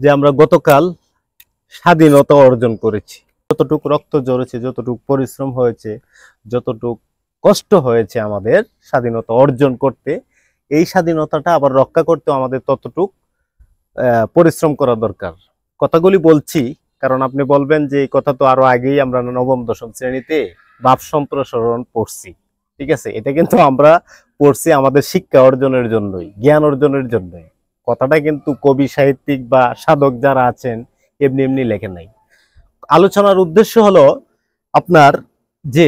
যে আমরা গতকাল স্বাধীনতা অর্জন করেছি। যতটুকু রক্ত ঝরেছে, যতটুকু পরিশ্রম হয়েছে, যতটুকু কষ্ট হয়েছে আমাদের স্বাধীনতা অর্জন করতে, এই স্বাধীনতাটা আবার রক্ষা করতে আমাদের ততটুক পরিশ্রম করা দরকার। কথাগুলি বলছি কারণ আপনি বলবেন যে এই কথা তো আরো আগেই আমরা নবম দশম শ্রেণীতে ভাব সম্প্রসারণ পড়ছি। ঠিক আছে, এটা কিন্তু আমরা পড়ছি আমাদের শিক্ষা অর্জনের জন্যই, জ্ঞান অর্জনের জন্যই। কথাটা কিন্তু কবি সাহিত্যিক বা সাধক যারা আছেন এমনি এমনি লেখেন নাই। আলোচনার উদ্দেশ্য হলো আপনার যে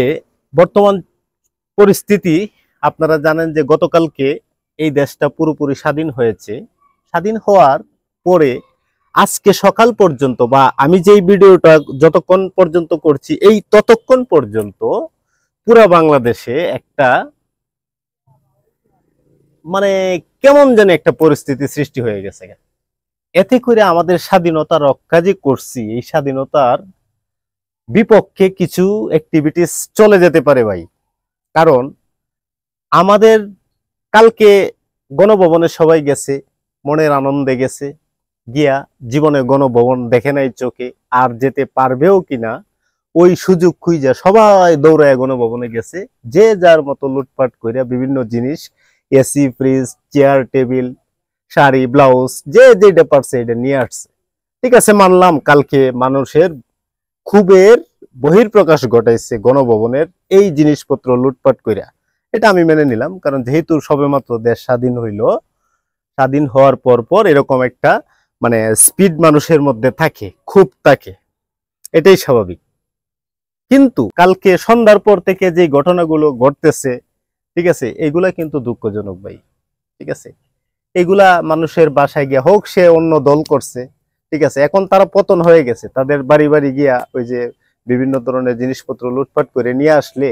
বর্তমান পরিস্থিতি, আপনারা জানেন যে গতকালকে এই দেশটা পুরোপুরি স্বাধীন হয়েছে। স্বাধীন হওয়ার পরে আজকে সকাল পর্যন্ত বা আমি যেই ভিডিওটা যতক্ষণ পর্যন্ত করছি এই ততক্ষণ পর্যন্ত পুরা বাংলাদেশে একটা মানে কেমন যেন একটা পরিস্থিতি সৃষ্টি হয়ে গেছে। এতে করে আমাদের স্বাধীনতা রক্ষা যে করছি, এই স্বাধীনতার বিপক্ষে কিছু অ্যাক্টিভিটিস চলে যেতে পারে ভাই। কারণ আমাদের কালকে গণভবনে সবাই গেছে, মনের আনন্দে গেছে, গিয়া জীবনে গণভবন দেখে নাই চোখে, আর যেতে পারবেও কিনা ওই সুযোগ খুঁজে সবাই দৌড়ায় গণভবনে গেছে। যে যার মতো লুটপাট কইরা বিভিন্ন জিনিস, AC, fridge, chair, table, sari, blouse, যে যেটা পারছে এটা নিয়ে আসছে। ঠিক আছে, মানলাম কালকে মানুষের ক্ষোভের বহিঃপ্রকাশ ঘটাইছে গণভবনের এই জিনিসপত্র লুটপাট কইরা, এটা আমি মেনে নিলাম। কারণ যেহেতু সবেমাত্র দেশ স্বাধীন হইল, স্বাধীন হওয়ার পর পর এরকম একটা স্পিড মানুষের মধ্যে থাকে, ক্ষোভ থাকে, এটাই স্বাভাবিক। কিন্তু কালকে সন্ধ্যার পর থেকে যে ঘটনাগুলো ঘটতেছে, ঠিক আছে, এগুলা কিন্তু দুঃখজনক ভাই। ঠিক আছে, এগুলা মানুষের বাসায় গিয়া হোক, সে অন্য দল করছে, ঠিক আছে, এখন তারা পতন হয়ে গেছে, তাদের বাড়ি বাড়ি গিয়া ওই যে বিভিন্ন ধরনের জিনিসপত্র লুটপাট করে নিয়ে আসলে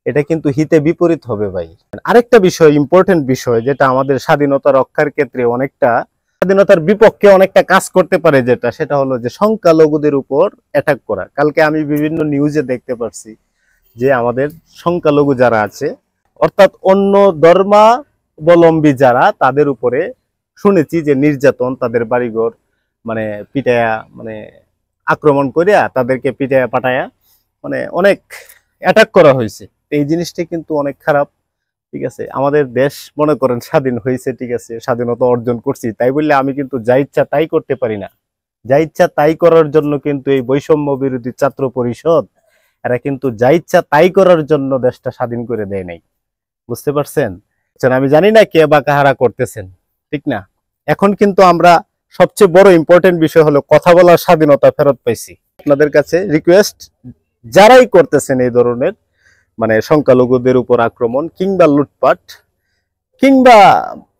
এটা কিন্তু হিতে বিপরীত হবে ভাই। আরেকটা বিষয়, ইম্পর্টেন্ট বিষয়, যেটা আমাদের স্বাধীনতা রক্ষার ক্ষেত্রে অনেকটা স্বাধীনতার বিপক্ষে অনেকটা কাজ করতে পারে, সেটা হলো যে সংখ্যালঘুদের উপর অ্যাটাক করা। কালকে আমি বিভিন্ন নিউজে দেখতে পারছি যে আমাদের সংখ্যালঘু যারা আছে, অর্থাৎ অন্য ধর্মাবলম্বী যারা, তাদের উপরে শুনেছি যে নির্যাতন, তাদের বাড়িঘর পিটায়া আক্রমণ করিয়া তাদেরকে পিটায়া পাঠায়া অনেক অ্যাটাক করা হয়েছে। এই জিনিসটা কিন্তু অনেক খারাপ। ঠিক আছে, আমাদের দেশ মনে করেন স্বাধীন হয়েছে, ঠিক আছে, স্বাধীনতা অর্জন করছি, তাই বললে আমি কিন্তু যা ইচ্ছা তাই করতে পারি না। যা ইচ্ছা তাই করার জন্য কিন্তু এই বৈষম্য বিরোধী ছাত্র পরিষদ, এরা কিন্তু যা ইচ্ছা তাই করার জন্য দেশটা স্বাধীন করে দেয় নাই। বুঝতে পারছেন? আমি জানি না কে বা কাহারা করতেছেন, ঠিক না? এখন কিন্তু আমরা সবচেয়ে বড় ইম্পর্টেন্ট বিষয় হলো কথা বলার স্বাধীনতা ফেরত পাইছি। আপনাদের কাছে রিকোয়েস্ট, যারাই করতেছেন এই ধরনের সংখ্যালঘুদের উপর আক্রমণ কিংবা লুটপাট কিংবা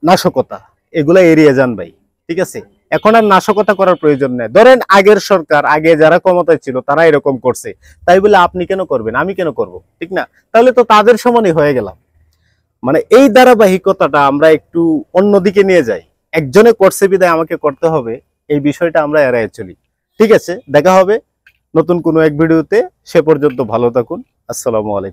নাশকতা, এগুলা এড়িয়ে যান ভাই। ঠিক আছে, এখন আর নাশকতা করার প্রয়োজন নেই। ধরেন আগের সরকার, আগে যারা ক্ষমতায় ছিল তারা এরকম করছে, তাই বলে আপনি কেন করবেন, আমি কেন করব? ঠিক না? তাহলে তো তাদের সমানই হয়ে গেলাম। এই ধারাবাহিকতাটা আমরা একটু অন্যদিকে নিয়ে যাই। একজনে করছে বিদায় আমাকে করতে হবে, এই বিষয়টা আমরা এড়াই চলি। ঠিক আছে, দেখা হবে নতুন কোনো এক ভিডিওতে। সে পর্যন্ত ভালো থাকুন। আসসালামু আলাইকুম।